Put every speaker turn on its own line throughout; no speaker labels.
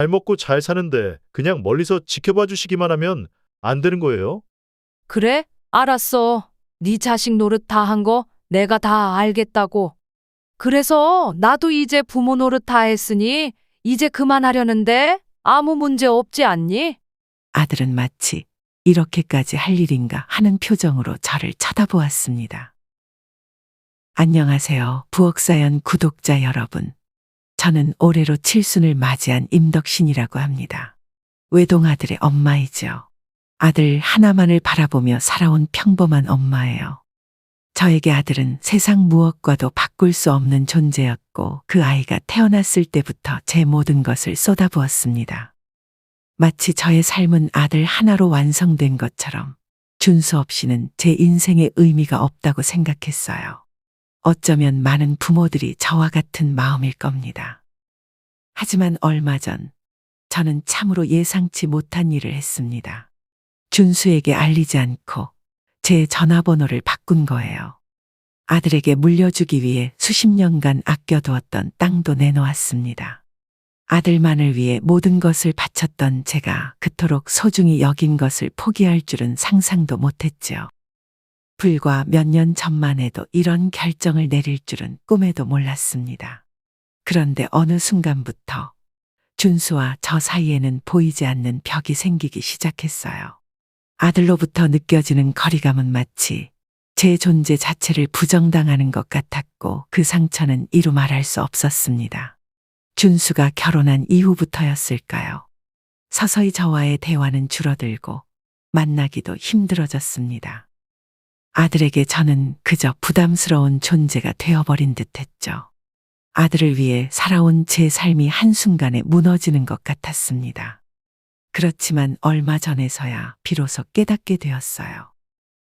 잘 먹고 잘 사는데 그냥 멀리서 지켜봐 주시기만 하면 안 되는 거예요?
그래? 알았어. 네 자식 노릇 다 한 거 내가 다 알겠다고. 그래서 나도 이제 부모 노릇 다 했으니 이제 그만하려는데 아무 문제 없지 않니?
아들은 마치 이렇게까지 할 일인가 하는 표정으로 저를 쳐다보았습니다. 안녕하세요, 부엌사연 구독자 여러분. 저는 올해로 칠순을 맞이한 임덕신이라고 합니다. 외동아들의 엄마이죠. 아들 하나만을 바라보며 살아온 평범한 엄마예요. 저에게 아들은 세상 무엇과도 바꿀 수 없는 존재였고 그 아이가 태어났을 때부터 제 모든 것을 쏟아부었습니다. 마치 저의 삶은 아들 하나로 완성된 것처럼 준수 없이는 제 인생의 의미가 없다고 생각했어요. 어쩌면 많은 부모들이 저와 같은 마음일 겁니다. 하지만 얼마 전 저는 참으로 예상치 못한 일을 했습니다. 준수에게 알리지 않고 제 전화번호를 바꾼 거예요. 아들에게 물려주기 위해 수십 년간 아껴두었던 땅도 내놓았습니다. 아들만을 위해 모든 것을 바쳤던 제가 그토록 소중히 여긴 것을 포기할 줄은 상상도 못했지요. 불과 몇 년 전만 해도 이런 결정을 내릴 줄은 꿈에도 몰랐습니다. 그런데 어느 순간부터 준수와 저 사이에는 보이지 않는 벽이 생기기 시작했어요. 아들로부터 느껴지는 거리감은 마치 제 존재 자체를 부정당하는 것 같았고 그 상처는 이루 말할 수 없었습니다. 준수가 결혼한 이후부터였을까요? 서서히 저와의 대화는 줄어들고 만나기도 힘들어졌습니다. 아들에게 저는 그저 부담스러운 존재가 되어버린 듯했죠. 아들을 위해 살아온 제 삶이 한순간에 무너지는 것 같았습니다. 그렇지만 얼마 전에서야 비로소 깨닫게 되었어요.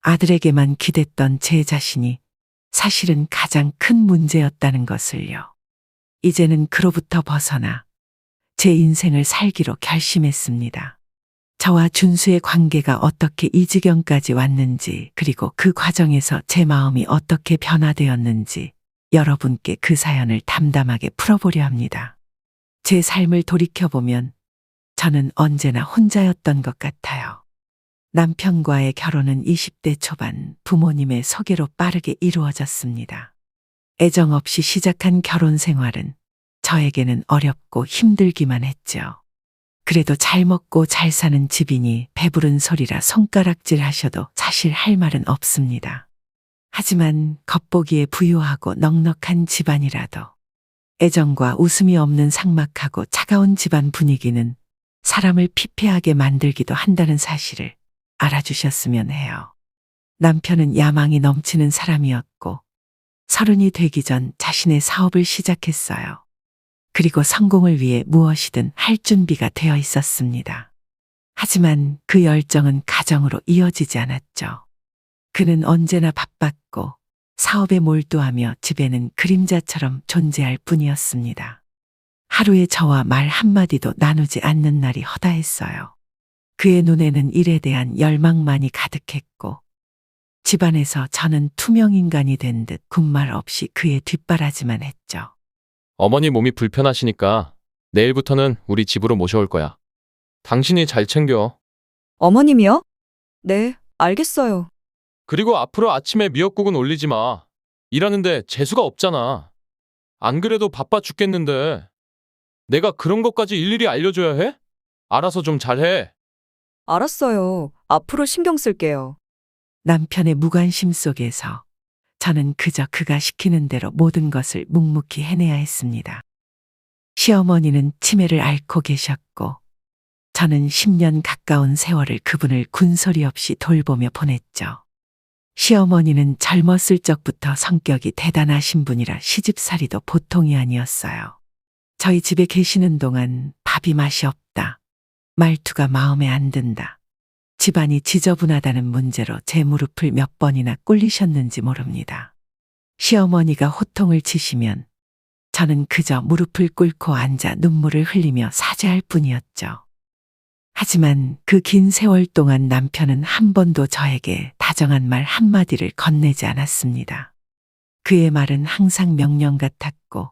아들에게만 기댔던 제 자신이 사실은 가장 큰 문제였다는 것을요. 이제는 그로부터 벗어나 제 인생을 살기로 결심했습니다. 저와 준수의 관계가 어떻게 이 지경까지 왔는지, 그리고 그 과정에서 제 마음이 어떻게 변화되었는지 여러분께 그 사연을 담담하게 풀어보려 합니다. 제 삶을 돌이켜보면 저는 언제나 혼자였던 것 같아요. 남편과의 결혼은 20대 초반 부모님의 소개로 빠르게 이루어졌습니다. 애정 없이 시작한 결혼 생활은 저에게는 어렵고 힘들기만 했죠. 그래도 잘 먹고 잘 사는 집이니 배부른 소리라 손가락질 하셔도 사실 할 말은 없습니다. 하지만 겉보기에 부유하고 넉넉한 집안이라도 애정과 웃음이 없는 삭막하고 차가운 집안 분위기는 사람을 피폐하게 만들기도 한다는 사실을 알아주셨으면 해요. 남편은 야망이 넘치는 사람이었고 30이 되기 전 자신의 사업을 시작했어요. 그리고 성공을 위해 무엇이든 할 준비가 되어 있었습니다. 하지만 그 열정은 가정으로 이어지지 않았죠. 그는 언제나 바빴고 사업에 몰두하며 집에는 그림자처럼 존재할 뿐이었습니다. 하루에 저와 말 한마디도 나누지 않는 날이 허다했어요. 그의 눈에는 일에 대한 열망만이 가득했고 집안에서 저는 투명인간이 된 듯 군말 없이 그의 뒷바라지만 했죠.
어머니 몸이 불편하시니까 내일부터는 우리 집으로 모셔올 거야. 당신이 잘 챙겨.
어머님이요? 네, 알겠어요.
그리고 앞으로 아침에 미역국은 올리지 마. 일하는데 재수가 없잖아. 안 그래도 바빠 죽겠는데. 내가 그런 것까지 일일이 알려줘야 해? 알아서 좀 잘해.
알았어요. 앞으로 신경 쓸게요.
남편의 무관심 속에서 저는 그저 그가 시키는 대로 모든 것을 묵묵히 해내야 했습니다. 시어머니는 치매를 앓고 계셨고 저는 10년 가까운 세월을 그분을 군소리 없이 돌보며 보냈죠. 시어머니는 젊었을 적부터 성격이 대단하신 분이라 시집살이도 보통이 아니었어요. 저희 집에 계시는 동안 밥이 맛이 없다, 말투가 마음에 안 든다, 집안이 지저분하다는 문제로 제 무릎을 몇 번이나 꿇리셨는지 모릅니다. 시어머니가 호통을 치시면 저는 그저 무릎을 꿇고 앉아 눈물을 흘리며 사죄할 뿐이었죠. 하지만 그 긴 세월 동안 남편은 한 번도 저에게 다정한 말 한마디를 건네지 않았습니다. 그의 말은 항상 명령 같았고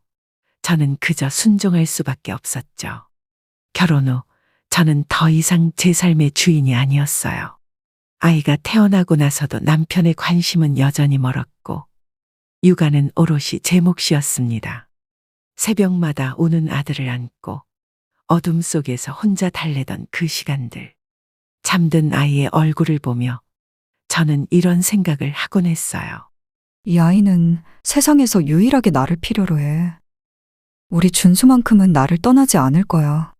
저는 그저 순종할 수밖에 없었죠. 결혼 후 저는 더 이상 제 삶의 주인이 아니었어요. 아이가 태어나고 나서도 남편의 관심은 여전히 멀었고 육아는 오롯이 제 몫이었습니다. 새벽마다 우는 아들을 안고 어둠 속에서 혼자 달래던 그 시간들. 잠든 아이의 얼굴을 보며 저는 이런 생각을 하곤 했어요.
이 아이는 세상에서 유일하게 나를 필요로 해. 우리 준수만큼은 나를 떠나지 않을 거야.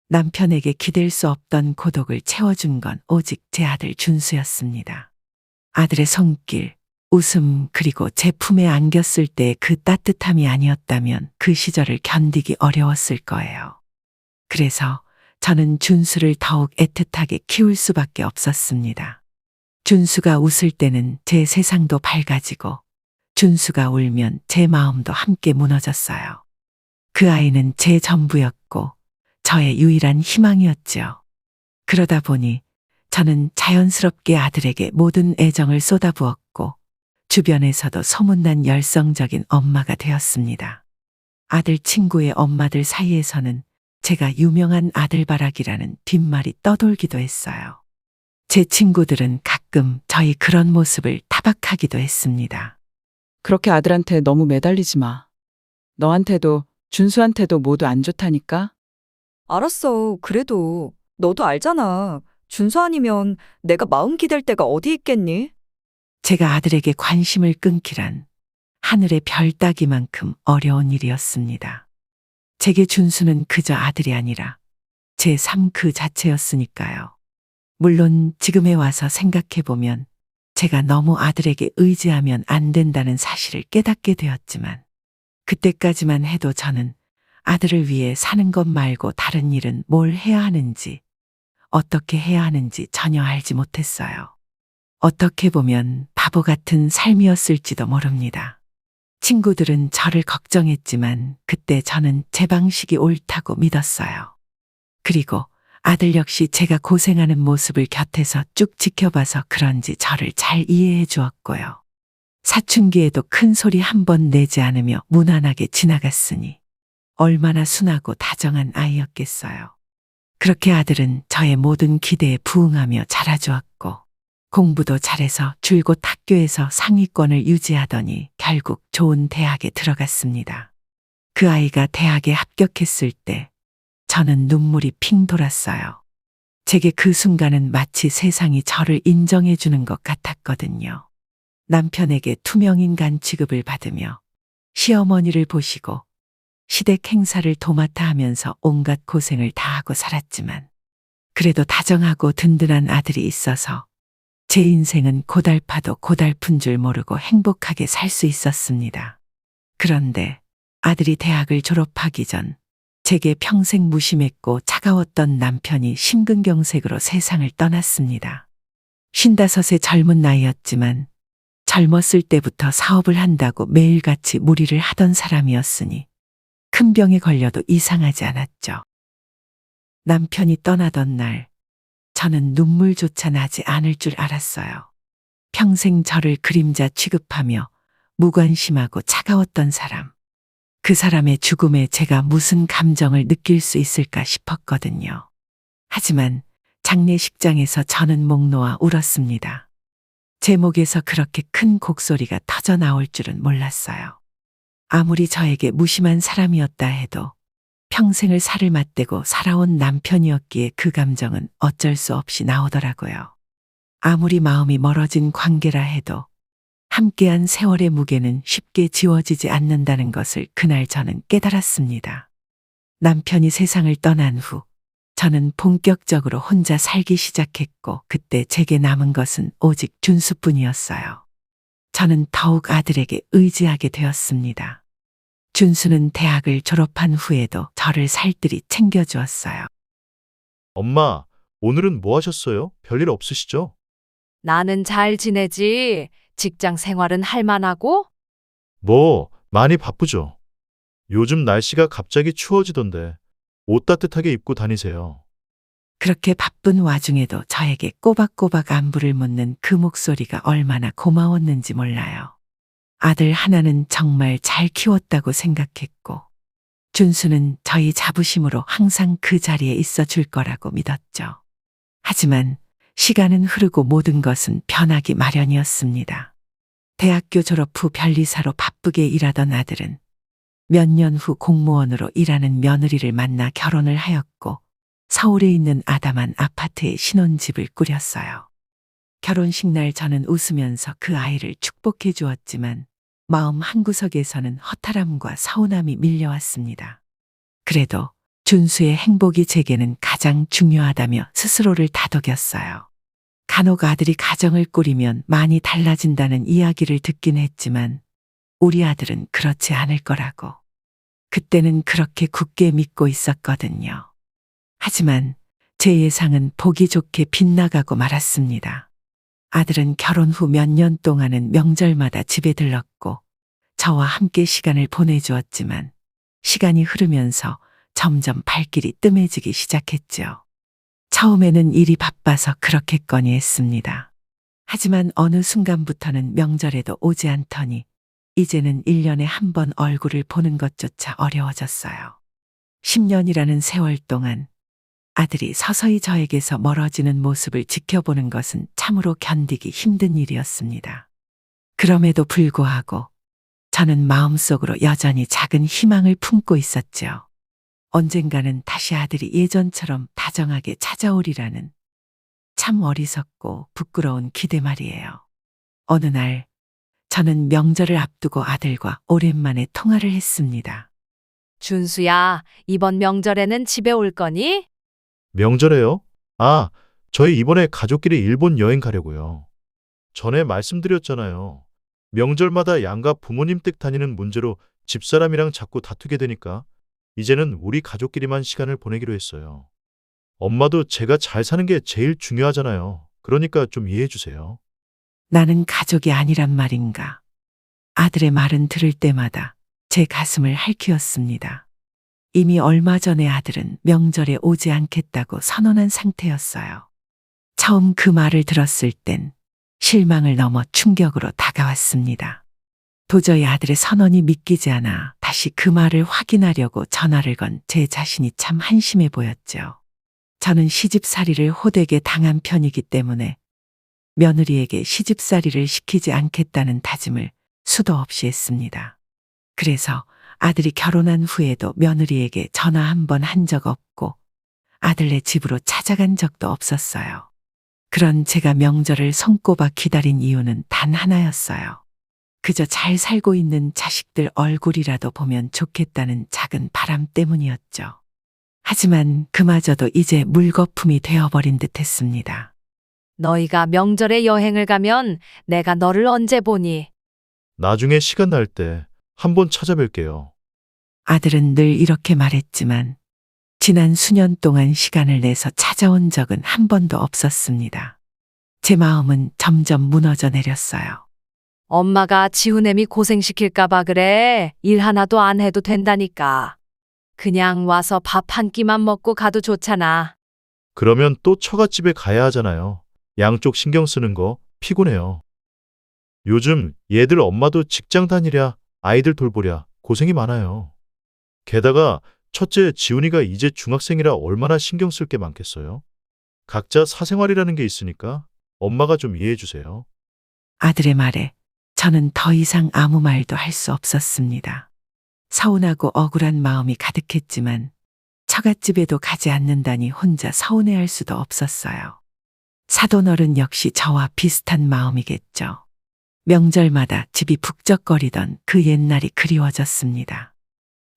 남편에게 기댈 수 없던 고독을 채워준 건 오직 제 아들 준수였습니다. 아들의 손길, 웃음, 그리고 제 품에 안겼을 때 그 따뜻함이 아니었다면 그 시절을 견디기 어려웠을 거예요. 그래서 저는 준수를 더욱 애틋하게 키울 수밖에 없었습니다. 준수가 웃을 때는 제 세상도 밝아지고 준수가 울면 제 마음도 함께 무너졌어요. 그 아이는 제 전부였고 저의 유일한 희망이었지요. 그러다 보니 저는 자연스럽게 아들에게 모든 애정을 쏟아부었고 주변에서도 소문난 열성적인 엄마가 되었습니다. 아들 친구의 엄마들 사이에서는 제가 유명한 아들바라기라는 뒷말이 떠돌기도 했어요. 제 친구들은 가끔 저희 그런 모습을 타박하기도 했습니다.
그렇게 아들한테 너무 매달리지 마. 너한테도 준수한테도 모두 안 좋다니까?
알았어. 그래도 너도 알잖아. 준수 아니면 내가 마음 기댈 데가 어디 있겠니?
제가 아들에게 관심을 끊기란 하늘의 별 따기만큼 어려운 일이었습니다. 제게 준수는 그저 아들이 아니라 제 삶 그 자체였으니까요. 물론 지금에 와서 생각해보면 제가 너무 아들에게 의지하면 안 된다는 사실을 깨닫게 되었지만 그때까지만 해도 저는 아들을 위해 사는 것 말고 다른 일은 뭘 해야 하는지, 어떻게 해야 하는지 전혀 알지 못했어요. 어떻게 보면 바보 같은 삶이었을지도 모릅니다. 친구들은 저를 걱정했지만 그때 저는 제 방식이 옳다고 믿었어요. 그리고 아들 역시 제가 고생하는 모습을 곁에서 쭉 지켜봐서 그런지 저를 잘 이해해 주었고요. 사춘기에도 큰 소리 한 번 내지 않으며 무난하게 지나갔으니 얼마나 순하고 다정한 아이였겠어요. 그렇게 아들은 저의 모든 기대에 부응하며 자라주었고 공부도 잘해서 줄곧 학교에서 상위권을 유지하더니 결국 좋은 대학에 들어갔습니다. 그 아이가 대학에 합격했을 때 저는 눈물이 핑 돌았어요. 제게 그 순간은 마치 세상이 저를 인정해 주는 것 같았거든요. 남편에게 투명인간 취급을 받으며 시어머니를 보시고 시댁 행사를 도맡아 하면서 온갖 고생을 다하고 살았지만 그래도 다정하고 든든한 아들이 있어서 제 인생은 고달파도 고달픈 줄 모르고 행복하게 살 수 있었습니다. 그런데 아들이 대학을 졸업하기 전 제게 평생 무심했고 차가웠던 남편이 심근경색으로 세상을 떠났습니다. 55의 젊은 나이였지만 젊었을 때부터 사업을 한다고 매일같이 무리를 하던 사람이었으니 큰 병에 걸려도 이상하지 않았죠. 남편이 떠나던 날 저는 눈물조차 나지 않을 줄 알았어요. 평생 저를 그림자 취급하며 무관심하고 차가웠던 사람. 그 사람의 죽음에 제가 무슨 감정을 느낄 수 있을까 싶었거든요. 하지만 장례식장에서 저는 목 놓아 울었습니다. 제 목에서 그렇게 큰 곡소리가 터져 나올 줄은 몰랐어요. 아무리 저에게 무심한 사람이었다 해도 평생을 살을 맞대고 살아온 남편이었기에 그 감정은 어쩔 수 없이 나오더라고요. 아무리 마음이 멀어진 관계라 해도 함께한 세월의 무게는 쉽게 지워지지 않는다는 것을 그날 저는 깨달았습니다. 남편이 세상을 떠난 후 저는 본격적으로 혼자 살기 시작했고 그때 제게 남은 것은 오직 준수뿐이었어요. 저는 더욱 아들에게 의지하게 되었습니다. 준수는 대학을 졸업한 후에도 저를 살뜰히 챙겨주었어요.
엄마, 오늘은 뭐 하셨어요? 별일 없으시죠?
나는 잘 지내지. 직장 생활은 할만하고?
뭐, 많이 바쁘죠. 요즘 날씨가 갑자기 추워지던데 옷 따뜻하게 입고 다니세요.
그렇게 바쁜 와중에도 저에게 꼬박꼬박 안부를 묻는 그 목소리가 얼마나 고마웠는지 몰라요. 아들 하나는 정말 잘 키웠다고 생각했고 준수는 저희 자부심으로 항상 그 자리에 있어 줄 거라고 믿었죠. 하지만 시간은 흐르고 모든 것은 변하기 마련이었습니다. 대학교 졸업 후 변리사로 바쁘게 일하던 아들은 몇 년 후 공무원으로 일하는 며느리를 만나 결혼을 하였고 서울에 있는 아담한 아파트에 신혼집을 꾸렸어요. 결혼식 날 저는 웃으면서 그 아이를 축복해 주었지만 마음 한구석에서는 허탈함과 서운함이 밀려왔습니다. 그래도 준수의 행복이 제게는 가장 중요하다며 스스로를 다독였어요. 간혹 아들이 가정을 꾸리면 많이 달라진다는 이야기를 듣긴 했지만 우리 아들은 그렇지 않을 거라고. 그때는 그렇게 굳게 믿고 있었거든요. 하지만 제 예상은 보기 좋게 빗나가고 말았습니다. 아들은 결혼 후 몇 년 동안은 명절마다 집에 들렀고 저와 함께 시간을 보내주었지만 시간이 흐르면서 점점 발길이 뜸해지기 시작했죠. 처음에는 일이 바빠서 그렇겠거니 했습니다. 하지만 어느 순간부터는 명절에도 오지 않더니 이제는 1년에 한 번 얼굴을 보는 것조차 어려워졌어요. 10년이라는 세월 동안 아들이 서서히 저에게서 멀어지는 모습을 지켜보는 것은 참으로 견디기 힘든 일이었습니다. 그럼에도 불구하고 저는 마음속으로 여전히 작은 희망을 품고 있었죠. 언젠가는 다시 아들이 예전처럼 다정하게 찾아오리라는 참 어리석고 부끄러운 기대 말이에요. 어느 날 저는 명절을 앞두고 아들과 오랜만에 통화를 했습니다.
준수야, 이번 명절에는 집에 올 거니?
명절에요? 아, 저희 이번에 가족끼리 일본 여행 가려고요. 전에 말씀드렸잖아요. 명절마다 양가 부모님 댁 다니는 문제로 집사람이랑 자꾸 다투게 되니까 이제는 우리 가족끼리만 시간을 보내기로 했어요. 엄마도 제가 잘 사는 게 제일 중요하잖아요. 그러니까 좀 이해해 주세요.
나는 가족이 아니란 말인가. 아들의 말은 들을 때마다 제 가슴을 핥히었습니다. 이미 얼마 전에 아들은 명절에 오지 않겠다고 선언한 상태였어요. 처음 그 말을 들었을 땐 실망을 넘어 충격으로 다가왔습니다. 도저히 아들의 선언이 믿기지 않아 다시 그 말을 확인하려고 전화를 건 제 자신이 참 한심해 보였죠. 저는 시집살이를 호되게 당한 편이기 때문에 며느리에게 시집살이를 시키지 않겠다는 다짐을 수도 없이 했습니다. 그래서 아들이 결혼한 후에도 며느리에게 전화 한 번 한 적 없고 아들네 집으로 찾아간 적도 없었어요. 그런 제가 명절을 손꼽아 기다린 이유는 단 하나였어요. 그저 잘 살고 있는 자식들 얼굴이라도 보면 좋겠다는 작은 바람 때문이었죠. 하지만 그마저도 이제 물거품이 되어버린 듯 했습니다.
너희가 명절에 여행을 가면 내가 너를 언제 보니?
나중에 시간 날 때 한번 찾아뵐게요.
아들은 늘 이렇게 말했지만 지난 수년 동안 시간을 내서 찾아온 적은 한 번도 없었습니다. 제 마음은 점점 무너져 내렸어요.
엄마가 지훈애미 고생시킬까봐 그래. 일 하나도 안 해도 된다니까. 그냥 와서 밥 한 끼만 먹고 가도 좋잖아.
그러면 또 처갓집에 가야 하잖아요. 양쪽 신경 쓰는 거 피곤해요. 요즘 얘들 엄마도 직장 다니랴 아이들 돌보랴 고생이 많아요. 게다가 첫째 지훈이가 이제 중학생이라 얼마나 신경 쓸 게 많겠어요. 각자 사생활이라는 게 있으니까 엄마가 좀 이해해 주세요.
아들의 말에 저는 더 이상 아무 말도 할 수 없었습니다. 서운하고 억울한 마음이 가득했지만 처갓집에도 가지 않는다니 혼자 서운해할 수도 없었어요. 사돈어른 역시 저와 비슷한 마음이겠죠. 명절마다 집이 북적거리던 그 옛날이 그리워졌습니다.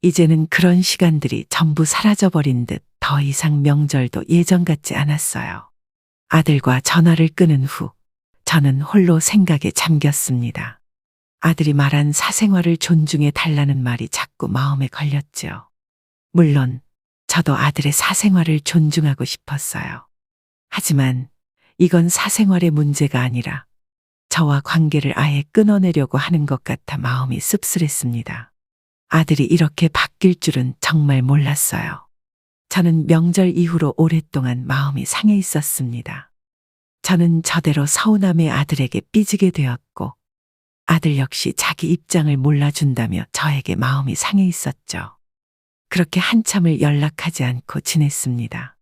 이제는 그런 시간들이 전부 사라져버린 듯 더 이상 명절도 예전 같지 않았어요. 아들과 전화를 끊은 후 저는 홀로 생각에 잠겼습니다. 아들이 말한 사생활을 존중해 달라는 말이 자꾸 마음에 걸렸지요. 물론 저도 아들의 사생활을 존중하고 싶었어요. 하지만 이건 사생활의 문제가 아니라 저와 관계를 아예 끊어내려고 하는 것 같아 마음이 씁쓸했습니다. 아들이 이렇게 바뀔 줄은 정말 몰랐어요. 저는 명절 이후로 오랫동안 마음이 상해 있었습니다. 저는 저대로 서운함에 아들에게 삐지게 되었고 아들 역시 자기 입장을 몰라준다며 저에게 마음이 상해 있었죠. 그렇게 한참을 연락하지 않고 지냈습니다.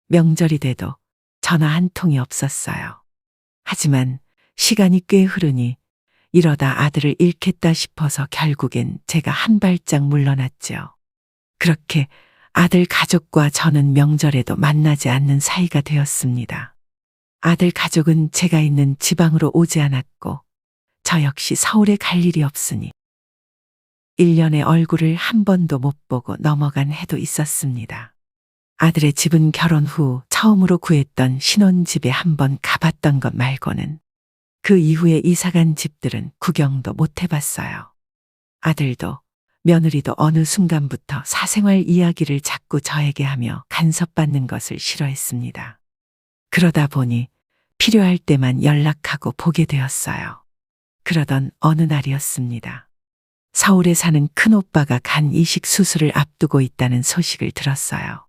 명절이 돼도 전화 한 통이 없었어요. 하지만 시간이 꽤 흐르니 이러다 아들을 잃겠다 싶어서 결국엔 제가 한 발짝 물러났죠. 그렇게 아들 가족과 저는 명절에도 만나지 않는 사이가 되었습니다. 아들 가족은 제가 있는 지방으로 오지 않았고 저 역시 서울에 갈 일이 없으니 1년에 얼굴을 한 번도 못 보고 넘어간 해도 있었습니다. 아들의 집은 결혼 후 처음으로 구했던 신혼집에 한 번 가봤던 것 말고는 그 이후에 이사간 집들은 구경도 못 해봤어요. 아들도 며느리도 어느 순간부터 사생활 이야기를 자꾸 저에게 하며 간섭받는 것을 싫어했습니다. 그러다 보니 필요할 때만 연락하고 보게 되었어요. 그러던 어느 날이었습니다. 서울에 사는 큰오빠가 간 이식 수술을 앞두고 있다는 소식을 들었어요.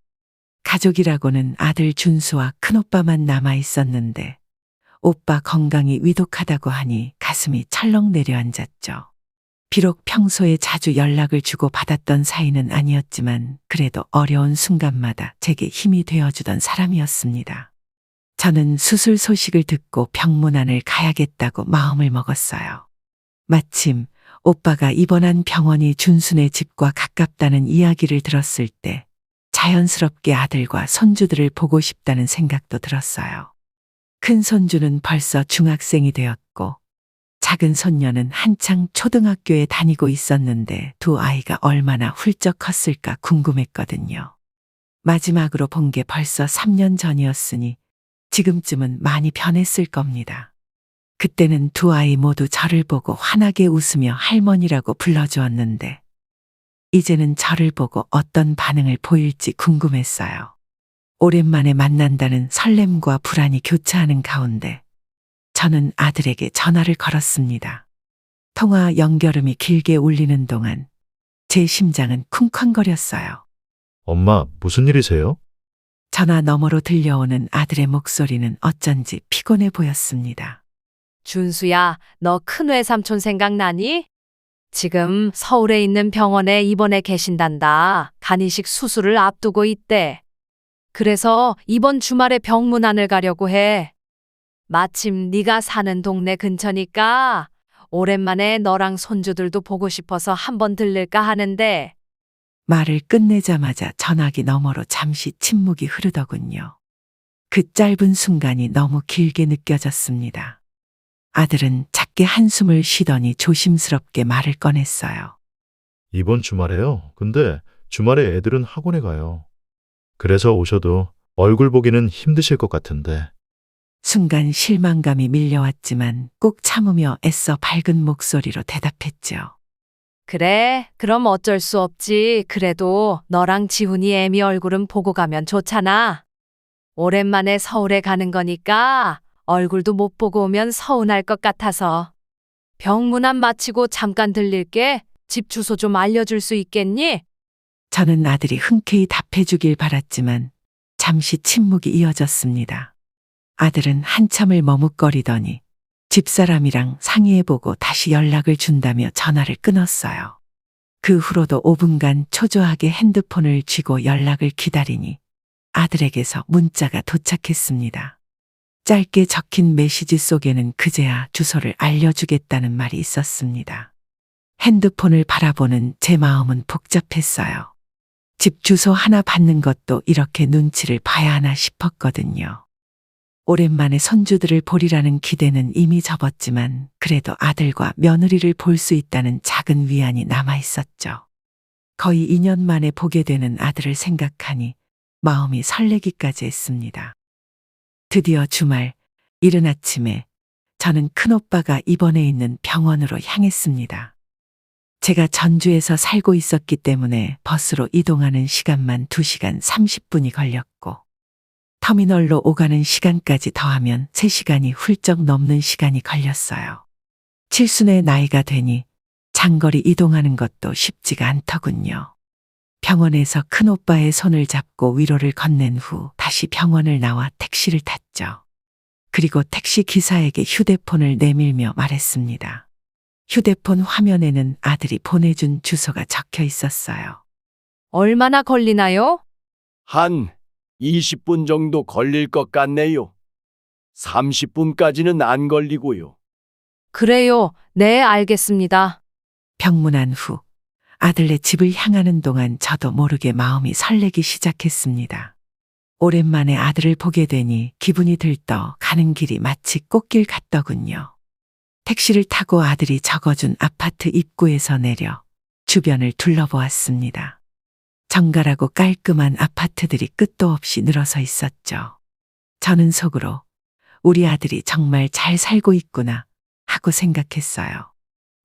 가족이라고는 아들 준수와 큰오빠만 남아 있었는데 오빠 건강이 위독하다고 하니 가슴이 철렁 내려앉았죠. 비록 평소에 자주 연락을 주고 받았던 사이는 아니었지만 그래도 어려운 순간마다 제게 힘이 되어주던 사람이었습니다. 저는 수술 소식을 듣고 병문안을 가야겠다고 마음을 먹었어요. 마침 오빠가 입원한 병원이 준수네 집과 가깝다는 이야기를 들었을 때 자연스럽게 아들과 손주들을 보고 싶다는 생각도 들었어요. 큰 손주는 벌써 중학생이 되었고 작은 손녀는 한창 초등학교에 다니고 있었는데 두 아이가 얼마나 훌쩍 컸을까 궁금했거든요. 마지막으로 본 게 벌써 3년 전이었으니 지금쯤은 많이 변했을 겁니다. 그때는 두 아이 모두 저를 보고 환하게 웃으며 할머니라고 불러주었는데 이제는 저를 보고 어떤 반응을 보일지 궁금했어요. 오랜만에 만난다는 설렘과 불안이 교차하는 가운데 저는 아들에게 전화를 걸었습니다. 통화 연결음이 길게 울리는 동안 제 심장은 쿵쾅거렸어요.
엄마, 무슨 일이세요?
전화 너머로 들려오는 아들의 목소리는 어쩐지 피곤해 보였습니다.
준수야, 너 큰 외삼촌 생각나니? 지금 서울에 있는 병원에 입원해 계신단다. 간이식 수술을 앞두고 있대. 그래서 이번 주말에 병문안을 가려고 해. 마침 네가 사는 동네 근처니까 오랜만에 너랑 손주들도 보고 싶어서 한번 들를까 하는데.
말을 끝내자마자 전화기 너머로 잠시 침묵이 흐르더군요. 그 짧은 순간이 너무 길게 느껴졌습니다. 아들은 작게 한숨을 쉬더니 조심스럽게 말을 꺼냈어요.
이번 주말에요. 근데 주말에 애들은 학원에 가요. 그래서 오셔도 얼굴 보기는 힘드실 것 같은데.
순간 실망감이 밀려왔지만 꾹 참으며 애써 밝은 목소리로 대답했죠.
그래, 그럼 어쩔 수 없지. 그래도 너랑 지훈이 애미 얼굴은 보고 가면 좋잖아. 오랜만에 서울에 가는 거니까 얼굴도 못 보고 오면 서운할 것 같아서. 병문안 마치고 잠깐 들릴게. 집 주소 좀 알려줄 수 있겠니?
저는 아들이 흔쾌히 답해주길 바랐지만 잠시 침묵이 이어졌습니다. 아들은 한참을 머뭇거리더니 집사람이랑 상의해보고 다시 연락을 준다며 전화를 끊었어요. 그 후로도 5분간 초조하게 핸드폰을 쥐고 연락을 기다리니 아들에게서 문자가 도착했습니다. 짧게 적힌 메시지 속에는 그제야 주소를 알려주겠다는 말이 있었습니다. 핸드폰을 바라보는 제 마음은 복잡했어요. 집 주소 하나 받는 것도 이렇게 눈치를 봐야 하나 싶었거든요. 오랜만에 손주들을 보리라는 기대는 이미 접었지만 그래도 아들과 며느리를 볼 수 있다는 작은 위안이 남아 있었죠. 거의 2년 만에 보게 되는 아들을 생각하니 마음이 설레기까지 했습니다. 드디어 주말, 이른 아침에 저는 큰오빠가 입원해 있는 병원으로 향했습니다. 제가 전주에서 살고 있었기 때문에 버스로 이동하는 시간만 2시간 30분이 걸렸고 터미널로 오가는 시간까지 더하면 3시간이 훌쩍 넘는 시간이 걸렸어요. 칠순의 나이가 되니 장거리 이동하는 것도 쉽지가 않더군요. 병원에서 큰오빠의 손을 잡고 위로를 건넨 후 다시 병원을 나와 택시를 탔죠. 그리고 택시 기사에게 휴대폰을 내밀며 말했습니다. 휴대폰 화면에는 아들이 보내준 주소가 적혀 있었어요.
얼마나 걸리나요?
한 20분 정도 걸릴 것 같네요. 30분까지는 안 걸리고요.
그래요. 네, 알겠습니다.
병문안 후 아들네 집을 향하는 동안 저도 모르게 마음이 설레기 시작했습니다. 오랜만에 아들을 보게 되니 기분이 들떠 가는 길이 마치 꽃길 같더군요. 택시를 타고 아들이 적어준 아파트 입구에서 내려 주변을 둘러보았습니다. 정갈하고 깔끔한 아파트들이 끝도 없이 늘어서 있었죠. 저는 속으로 우리 아들이 정말 잘 살고 있구나 하고 생각했어요.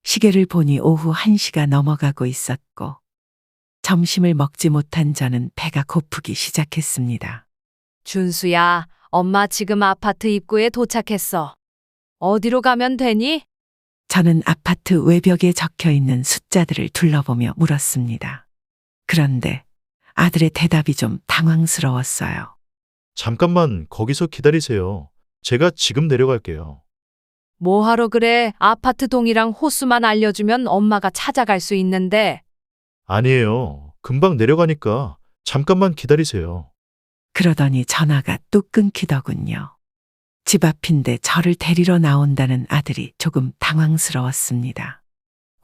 시계를 보니 오후 1시가 넘어가고 있었고 점심을 먹지 못한 저는 배가 고프기 시작했습니다.
준수야, 엄마 지금 아파트 입구에 도착했어. 어디로 가면 되니?
저는 아파트 외벽에 적혀 있는 숫자들을 둘러보며 물었습니다. 그런데 아들의 대답이 좀 당황스러웠어요.
잠깐만 거기서 기다리세요. 제가 지금 내려갈게요.
뭐하러 그래? 아파트 동이랑 호수만 알려주면 엄마가 찾아갈 수 있는데.
아니에요. 금방 내려가니까 잠깐만 기다리세요.
그러더니 전화가 뚝 끊기더군요. 집 앞인데 저를 데리러 나온다는 아들이 조금 당황스러웠습니다.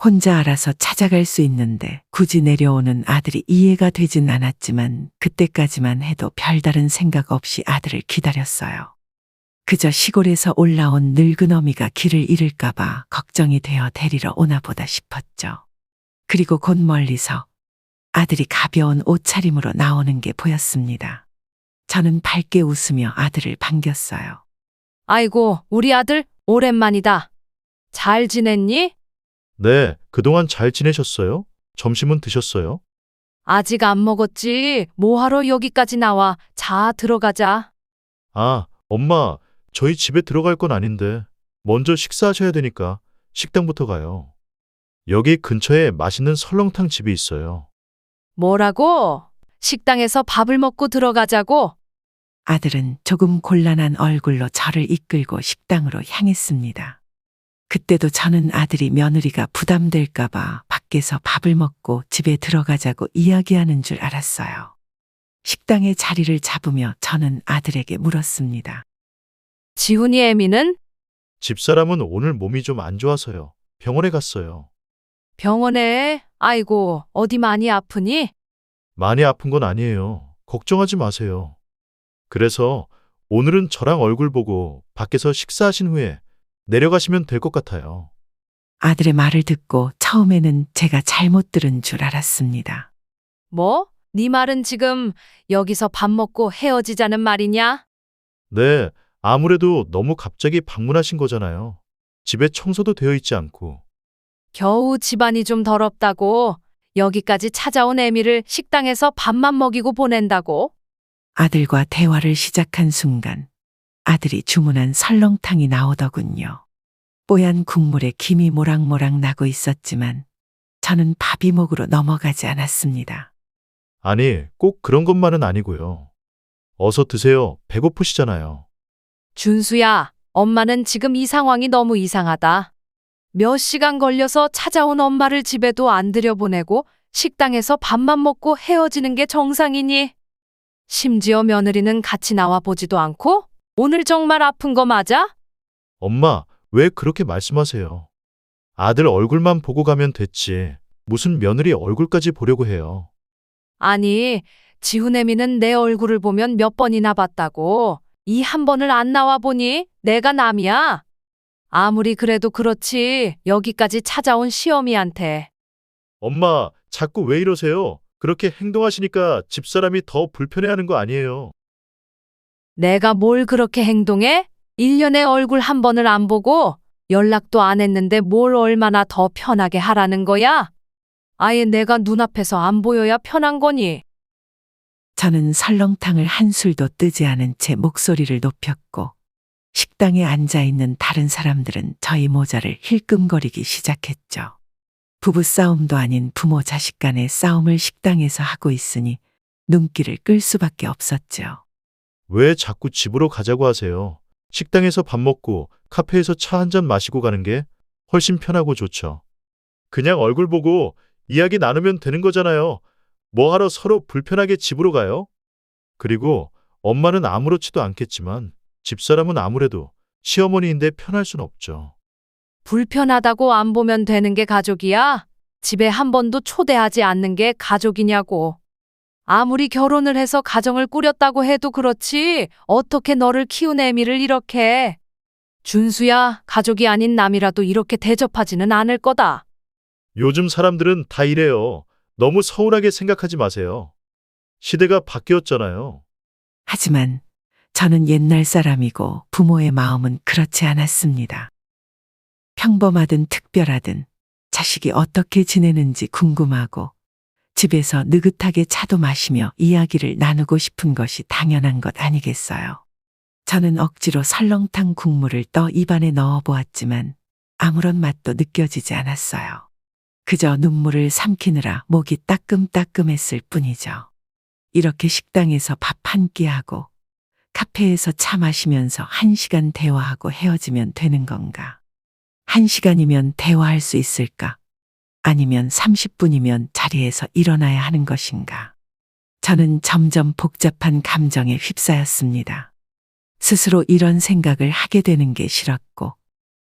혼자 알아서 찾아갈 수 있는데 굳이 내려오는 아들이 이해가 되진 않았지만 그때까지만 해도 별다른 생각 없이 아들을 기다렸어요. 그저 시골에서 올라온 늙은 어미가 길을 잃을까봐 걱정이 되어 데리러 오나 보다 싶었죠. 그리고 곧 멀리서 아들이 가벼운 옷차림으로 나오는 게 보였습니다. 저는 밝게 웃으며 아들을 반겼어요.
아이고, 우리 아들 오랜만이다. 잘 지냈니?
네, 그동안 잘 지내셨어요? 점심은 드셨어요?
아직 안 먹었지. 뭐하러 여기까지 나와. 자, 들어가자.
아, 엄마, 저희 집에 들어갈 건 아닌데 먼저 식사하셔야 되니까 식당부터 가요. 여기 근처에 맛있는 설렁탕 집이 있어요.
뭐라고? 식당에서 밥을 먹고 들어가자고?
아들은 조금 곤란한 얼굴로 저를 이끌고 식당으로 향했습니다. 그때도 저는 아들이 며느리가 부담될까봐 밖에서 밥을 먹고 집에 들어가자고 이야기하는 줄 알았어요. 식당에 자리를 잡으며 저는 아들에게 물었습니다.
지훈이 애미는?
집사람은 오늘 몸이 좀 안 좋아서요. 병원에 갔어요.
병원에? 아이고, 어디 많이 아프니?
많이 아픈 건 아니에요. 걱정하지 마세요. 그래서 오늘은 저랑 얼굴 보고 밖에서 식사하신 후에 내려가시면 될 것 같아요.
아들의 말을 듣고 처음에는 제가 잘못 들은 줄 알았습니다.
뭐? 네 말은 지금 여기서 밥 먹고 헤어지자는 말이냐?
네, 아무래도 너무 갑자기 방문하신 거잖아요. 집에 청소도 되어 있지 않고.
겨우 집안이 좀 더럽다고 여기까지 찾아온 애미를 식당에서 밥만 먹이고 보낸다고?
아들과 대화를 시작한 순간 아들이 주문한 설렁탕이 나오더군요. 뽀얀 국물에 김이 모락모락 나고 있었지만 저는 밥이 목으로 넘어가지 않았습니다.
아니, 꼭 그런 것만은 아니고요. 어서 드세요. 배고프시잖아요.
준수야, 엄마는 지금 이 상황이 너무 이상하다. 몇 시간 걸려서 찾아온 엄마를 집에도 안 들여보내고 식당에서 밥만 먹고 헤어지는 게 정상이니? 심지어 며느리는 같이 나와 보지도 않고? 오늘 정말 아픈 거 맞아?
엄마, 왜 그렇게 말씀하세요? 아들 얼굴만 보고 가면 됐지. 무슨 며느리 얼굴까지 보려고 해요.
아니, 지훈애미는 내 얼굴을 보면 몇 번이나 봤다고. 이 한 번을 안 나와 보니 내가 남이야. 아무리 그래도 그렇지 여기까지 찾아온 시어미한테.
엄마, 자꾸 왜 이러세요? 그렇게 행동하시니까 집사람이 더 불편해하는 거 아니에요.
내가 뭘 그렇게 행동해? 1년에 얼굴 한 번을 안 보고 연락도 안 했는데 뭘 얼마나 더 편하게 하라는 거야? 아예 내가 눈앞에서 안 보여야 편한 거니?
저는 설렁탕을 한 술도 뜨지 않은 채 목소리를 높였고 식당에 앉아 있는 다른 사람들은 저희 모자를 힐끔거리기 시작했죠. 부부싸움도 아닌 부모 자식 간의 싸움을 식당에서 하고 있으니 눈길을 끌 수밖에 없었죠.
왜 자꾸 집으로 가자고 하세요? 식당에서 밥 먹고 카페에서 차 한 잔 마시고 가는 게 훨씬 편하고 좋죠. 그냥 얼굴 보고 이야기 나누면 되는 거잖아요. 뭐하러 서로 불편하게 집으로 가요? 그리고 엄마는 아무렇지도 않겠지만 집사람은 아무래도 시어머니인데 편할 순 없죠.
불편하다고 안 보면 되는 게 가족이야? 집에 한 번도 초대하지 않는 게 가족이냐고. 아무리 결혼을 해서 가정을 꾸렸다고 해도 그렇지 어떻게 너를 키운 애미를 이렇게. 준수야, 가족이 아닌 남이라도 이렇게 대접하지는 않을 거다.
요즘 사람들은 다 이래요. 너무 서운하게 생각하지 마세요. 시대가 바뀌었잖아요.
하지만 저는 옛날 사람이고 부모의 마음은 그렇지 않았습니다. 평범하든 특별하든 자식이 어떻게 지내는지 궁금하고 집에서 느긋하게 차도 마시며 이야기를 나누고 싶은 것이 당연한 것 아니겠어요. 저는 억지로 설렁탕 국물을 떠 입안에 넣어 보았지만 아무런 맛도 느껴지지 않았어요. 그저 눈물을 삼키느라 목이 따끔따끔했을 뿐이죠. 이렇게 식당에서 밥 한 끼 하고 카페에서 차 마시면서 1시간 대화하고 헤어지면 되는 건가? 1시간이면 대화할 수 있을까? 아니면 30분이면 자리에서 일어나야 하는 것인가? 저는 점점 복잡한 감정에 휩싸였습니다. 스스로 이런 생각을 하게 되는 게 싫었고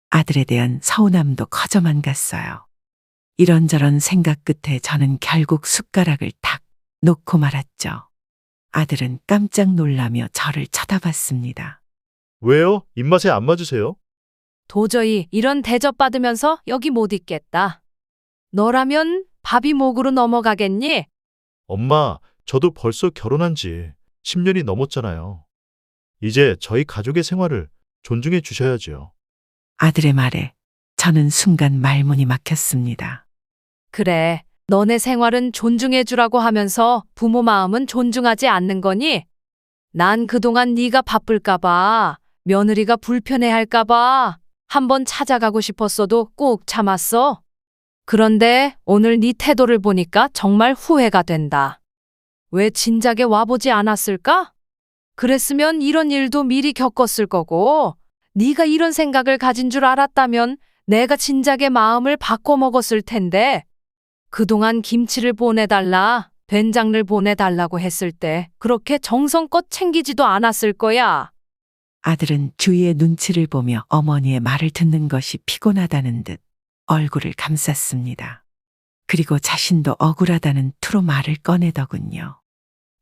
아들에 대한 서운함도 커져만 갔어요. 이런저런 생각 끝에 저는 결국 숟가락을 탁 놓고 말았죠. 아들은 깜짝 놀라며 저를 쳐다봤습니다.
왜요? 입맛에 안 맞으세요?
도저히 이런 대접받으면서 여기 못 있겠다. 너라면 밥이 목으로 넘어가겠니?
엄마, 저도 벌써 결혼한 지 10년이 넘었잖아요. 이제 저희 가족의 생활을 존중해 주셔야죠.
아들의 말에 저는 순간 말문이 막혔습니다.
그래, 너네 생활은 존중해주라고 하면서 부모 마음은 존중하지 않는 거니? 난 그동안 네가 바쁠까봐, 며느리가 불편해할까봐 한번 찾아가고 싶었어도 꾹 참았어. 그런데 오늘 네 태도를 보니까 정말 후회가 된다. 왜 진작에 와보지 않았을까? 그랬으면 이런 일도 미리 겪었을 거고, 네가 이런 생각을 가진 줄 알았다면 내가 진작에 마음을 바꿔 먹었을 텐데, 그동안 김치를 보내달라, 된장을 보내달라고 했을 때 그렇게 정성껏 챙기지도 않았을 거야.
아들은 주위의 눈치를 보며 어머니의 말을 듣는 것이 피곤하다는 듯 얼굴을 감쌌습니다. 그리고 자신도 억울하다는 투로 말을 꺼내더군요.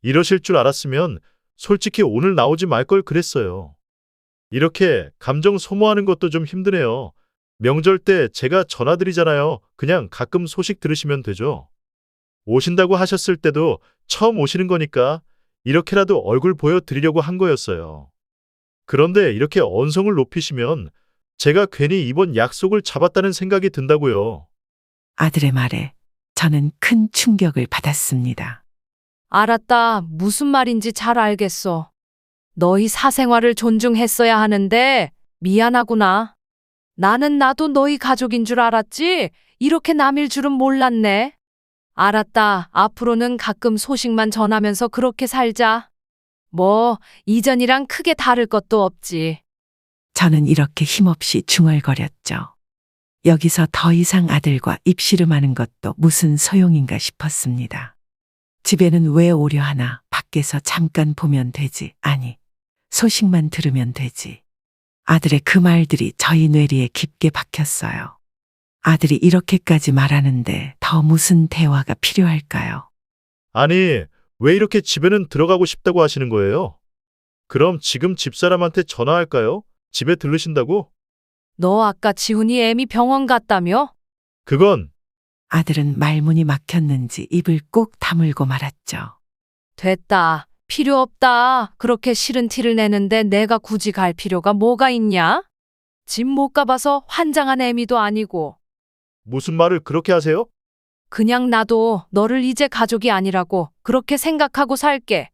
이러실 줄 알았으면 솔직히 오늘 나오지 말 걸 그랬어요. 이렇게 감정 소모하는 것도 좀 힘드네요. 명절 때 제가 전화드리잖아요. 그냥 가끔 소식 들으시면 되죠. 오신다고 하셨을 때도 처음 오시는 거니까 이렇게라도 얼굴 보여드리려고 한 거였어요. 그런데 이렇게 언성을 높이시면 제가 괜히 이번 약속을 잡았다는 생각이 든다고요.
아들의 말에 저는 큰 충격을 받았습니다.
알았다. 무슨 말인지 잘 알겠어. 너희 사생활을 존중했어야 하는데 미안하구나. 나도 너희 가족인 줄 알았지 이렇게 남일 줄은 몰랐네. 알았다. 앞으로는 가끔 소식만 전하면서 그렇게 살자. 뭐 이전이랑 크게 다를 것도 없지.
저는 이렇게 힘없이 중얼거렸죠. 여기서 더 이상 아들과 입씨름하는 것도 무슨 소용인가 싶었습니다. 집에는 왜 오려 하나? 밖에서 잠깐 보면 되지. 아니, 소식만 들으면 되지. 아들의 그 말들이 저희 뇌리에 깊게 박혔어요. 아들이 이렇게까지 말하는데 더 무슨 대화가 필요할까요?
아니, 왜 이렇게 집에는 들어가고 싶다고 하시는 거예요? 그럼 지금 집사람한테 전화할까요? 집에 들르신다고?
너 아까 지훈이 애미 병원 갔다며?
그건
아들은 말문이 막혔는지 입을 꾹 다물고 말았죠.
됐다. 필요 없다. 그렇게 싫은 티를 내는데 내가 굳이 갈 필요가 뭐가 있냐? 집 못 가봐서 환장한 애미도 아니고.
무슨 말을 그렇게 하세요?
그냥 나도 너를 이제 가족이 아니라고 그렇게 생각하고 살게.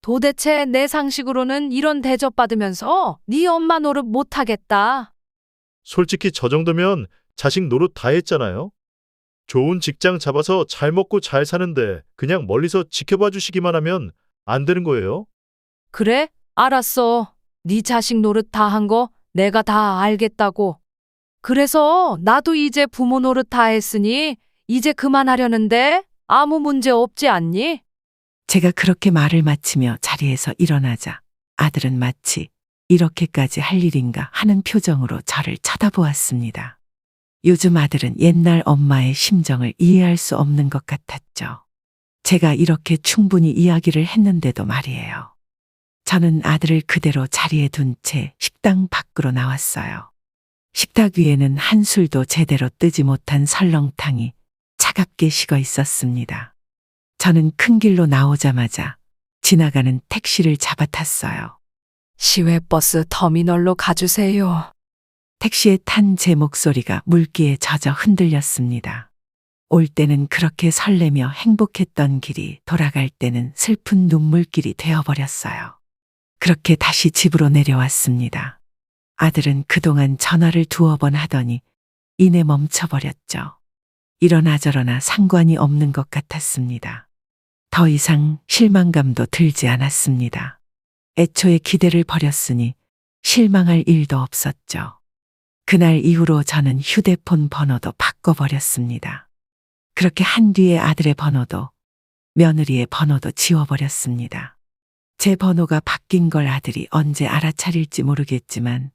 도대체 내 상식으로는 이런 대접받으면서 네 엄마 노릇 못하겠다.
솔직히 저 정도면 자식 노릇 다 했잖아요. 좋은 직장 잡아서 잘 먹고 잘 사는데 그냥 멀리서 지켜봐 주시기만 하면 안 되는 거예요?
그래? 알았어. 네 자식 노릇 다 한 거 내가 다 알겠다고. 그래서 나도 이제 부모 노릇 다 했으니 이제 그만하려는데 아무 문제 없지 않니?
제가 그렇게 말을 마치며 자리에서 일어나자 아들은 마치 이렇게까지 할 일인가 하는 표정으로 저를 쳐다보았습니다. 요즘 아들은 옛날 엄마의 심정을 이해할 수 없는 것 같았죠. 제가 이렇게 충분히 이야기를 했는데도 말이에요. 저는 아들을 그대로 자리에 둔 채 식당 밖으로 나왔어요. 식탁 위에는 한술도 제대로 뜨지 못한 설렁탕이 차갑게 식어 있었습니다. 저는 큰 길로 나오자마자 지나가는 택시를 잡아탔어요.
시외버스 터미널로 가주세요.
택시에 탄 제 목소리가 물기에 젖어 흔들렸습니다. 올 때는 그렇게 설레며 행복했던 길이 돌아갈 때는 슬픈 눈물길이 되어버렸어요. 그렇게 다시 집으로 내려왔습니다. 아들은 그동안 전화를 두어 번 하더니 이내 멈춰버렸죠. 이러나 저러나 상관이 없는 것 같았습니다. 더 이상 실망감도 들지 않았습니다. 애초에 기대를 버렸으니 실망할 일도 없었죠. 그날 이후로 저는 휴대폰 번호도 바꿔버렸습니다. 그렇게 한 뒤에 아들의 번호도 며느리의 번호도 지워버렸습니다. 제 번호가 바뀐 걸 아들이 언제 알아차릴지 모르겠지만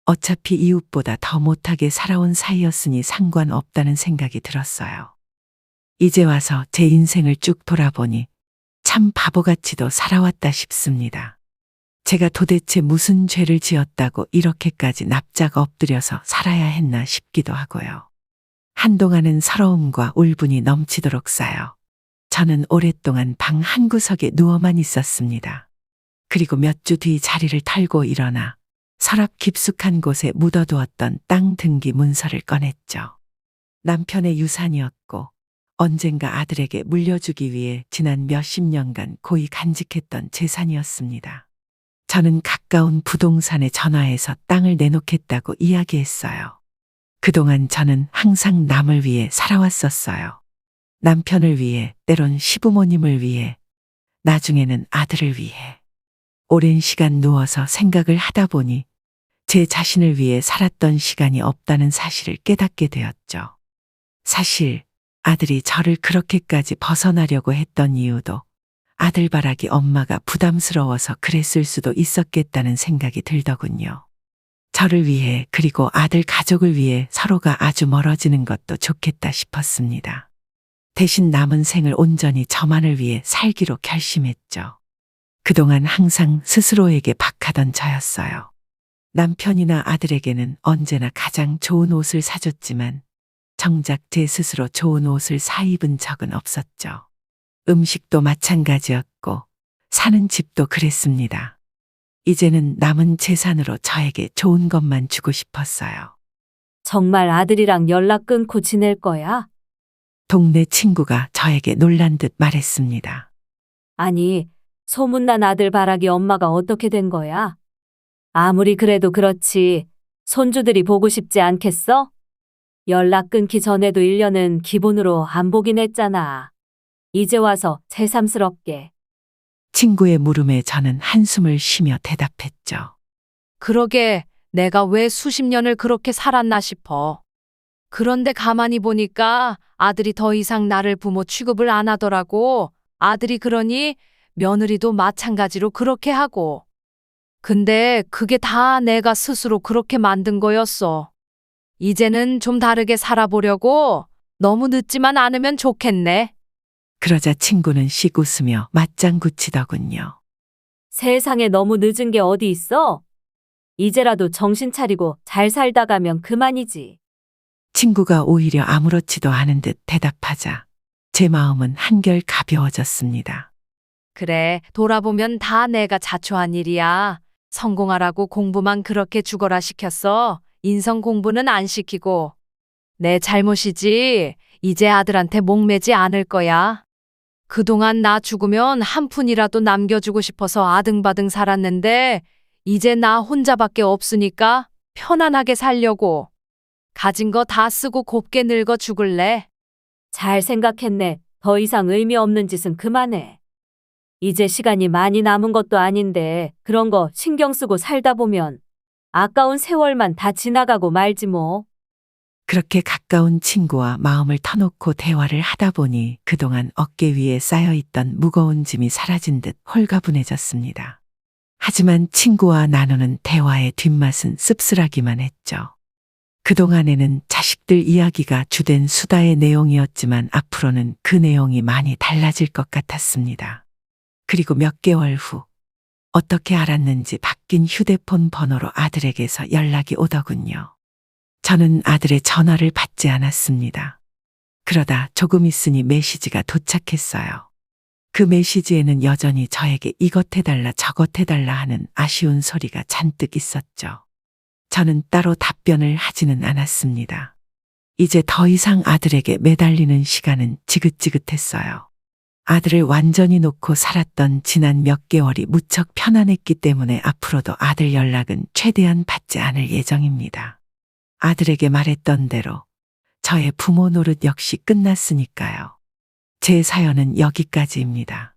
어차피 이웃보다 더 못하게 살아온 사이였으니 상관없다는 생각이 들었어요. 이제 와서 제 인생을 쭉 돌아보니 참 바보같이도 살아왔다 싶습니다. 제가 도대체 무슨 죄를 지었다고 이렇게까지 납작 엎드려서 살아야 했나 싶기도 하고요. 한동안은 서러움과 울분이 넘치도록 쌓여 저는 오랫동안 방 한구석에 누워만 있었습니다. 그리고 몇 주 뒤 자리를 털고 일어나 서랍 깊숙한 곳에 묻어두었던 땅 등기 문서를 꺼냈죠. 남편의 유산이었고 언젠가 아들에게 물려주기 위해 지난 몇십 년간 고이 간직했던 재산이었습니다. 저는 가까운 부동산에 전화해서 땅을 내놓겠다고 이야기했어요. 그동안 저는 항상 남을 위해 살아왔었어요. 남편을 위해, 때론 시부모님을 위해, 나중에는 아들을 위해. 오랜 시간 누워서 생각을 하다 보니 제 자신을 위해 살았던 시간이 없다는 사실을 깨닫게 되었죠. 사실 아들이 저를 그렇게까지 벗어나려고 했던 이유도 아들바라기 엄마가 부담스러워서 그랬을 수도 있었겠다는 생각이 들더군요. 저를 위해 그리고 아들 가족을 위해 서로가 아주 멀어지는 것도 좋겠다 싶었습니다. 대신 남은 생을 온전히 저만을 위해 살기로 결심했죠. 그동안 항상 스스로에게 박하던 저였어요. 남편이나 아들에게는 언제나 가장 좋은 옷을 사줬지만 정작 제 스스로 좋은 옷을 사입은 적은 없었죠. 음식도 마찬가지였고 사는 집도 그랬습니다. 이제는 남은 재산으로 저에게 좋은 것만 주고 싶었어요.
정말 아들이랑 연락 끊고 지낼 거야?
동네 친구가 저에게 놀란 듯 말했습니다.
아니, 소문난 아들 바라기 엄마가 어떻게 된 거야? 아무리 그래도 그렇지, 손주들이 보고 싶지 않겠어? 연락 끊기 전에도 1년은 기본으로 안 보긴 했잖아. 이제 와서 새삼스럽게.
친구의 물음에 저는 한숨을 쉬며 대답했죠.
그러게 내가 왜 수십 년을 그렇게 살았나 싶어. 그런데 가만히 보니까 아들이 더 이상 나를 부모 취급을 안 하더라고. 아들이 그러니 며느리도 마찬가지로 그렇게 하고. 근데 그게 다 내가 스스로 그렇게 만든 거였어. 이제는 좀 다르게 살아보려고. 너무 늦지만 않으면 좋겠네.
그러자 친구는 씩 웃으며 맞장구 치더군요.
세상에 너무 늦은 게 어디 있어? 이제라도 정신 차리고 잘 살다 가면 그만이지.
친구가 오히려 아무렇지도 않은 듯 대답하자 제 마음은 한결 가벼워졌습니다.
그래, 돌아보면 다 내가 자초한 일이야. 성공하라고 공부만 그렇게 죽어라 시켰어. 인성 공부는 안 시키고. 내 잘못이지. 이제 아들한테 목매지 않을 거야. 그동안 나 죽으면 한 푼이라도 남겨주고 싶어서 아등바등 살았는데 이제 나 혼자밖에 없으니까 편안하게 살려고. 가진 거 다 쓰고 곱게 늙어 죽을래. 잘 생각했네. 더 이상 의미 없는 짓은 그만해. 이제 시간이 많이 남은 것도 아닌데 그런 거 신경 쓰고 살다 보면 아까운 세월만 다 지나가고 말지 뭐.
그렇게 가까운 친구와 마음을 터놓고 대화를 하다 보니 그동안 어깨 위에 쌓여있던 무거운 짐이 사라진 듯 홀가분해졌습니다. 하지만 친구와 나누는 대화의 뒷맛은 씁쓸하기만 했죠. 그동안에는 자식들 이야기가 주된 수다의 내용이었지만 앞으로는 그 내용이 많이 달라질 것 같았습니다. 그리고 몇 개월 후 어떻게 알았는지 바뀐 휴대폰 번호로 아들에게서 연락이 오더군요. 저는 아들의 전화를 받지 않았습니다. 그러다 조금 있으니 메시지가 도착했어요. 그 메시지에는 여전히 저에게 이것 해달라 저것 해달라 하는 아쉬운 소리가 잔뜩 있었죠. 저는 따로 답변을 하지는 않았습니다. 이제 더 이상 아들에게 매달리는 시간은 지긋지긋했어요. 아들을 완전히 놓고 살았던 지난 몇 개월이 무척 편안했기 때문에 앞으로도 아들 연락은 최대한 받지 않을 예정입니다. 아들에게 말했던 대로 저의 부모 노릇 역시 끝났으니까요. 제 사연은 여기까지입니다.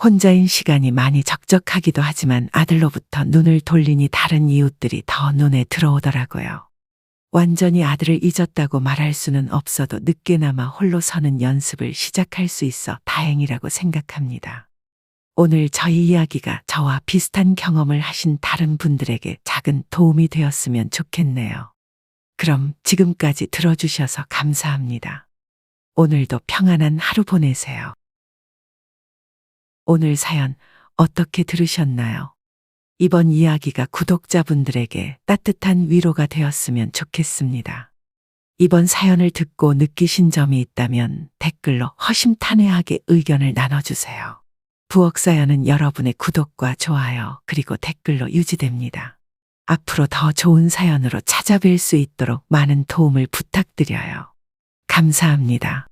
혼자인 시간이 많이 적적하기도 하지만 아들로부터 눈을 돌리니 다른 이웃들이 더 눈에 들어오더라고요. 완전히 아들을 잊었다고 말할 수는 없어도 늦게나마 홀로 서는 연습을 시작할 수 있어 다행이라고 생각합니다. 오늘 저희 이야기가 저와 비슷한 경험을 하신 다른 분들에게 작은 도움이 되었으면 좋겠네요. 그럼 지금까지 들어주셔서 감사합니다. 오늘도 평안한 하루 보내세요. 오늘 사연 어떻게 들으셨나요? 이번 이야기가 구독자분들에게 따뜻한 위로가 되었으면 좋겠습니다. 이번 사연을 듣고 느끼신 점이 있다면 댓글로 허심탄회하게 의견을 나눠주세요. 부엌사연은 여러분의 구독과 좋아요 그리고 댓글로 유지됩니다. 앞으로 더 좋은 사연으로 찾아뵐 수 있도록 많은 도움을 부탁드려요. 감사합니다.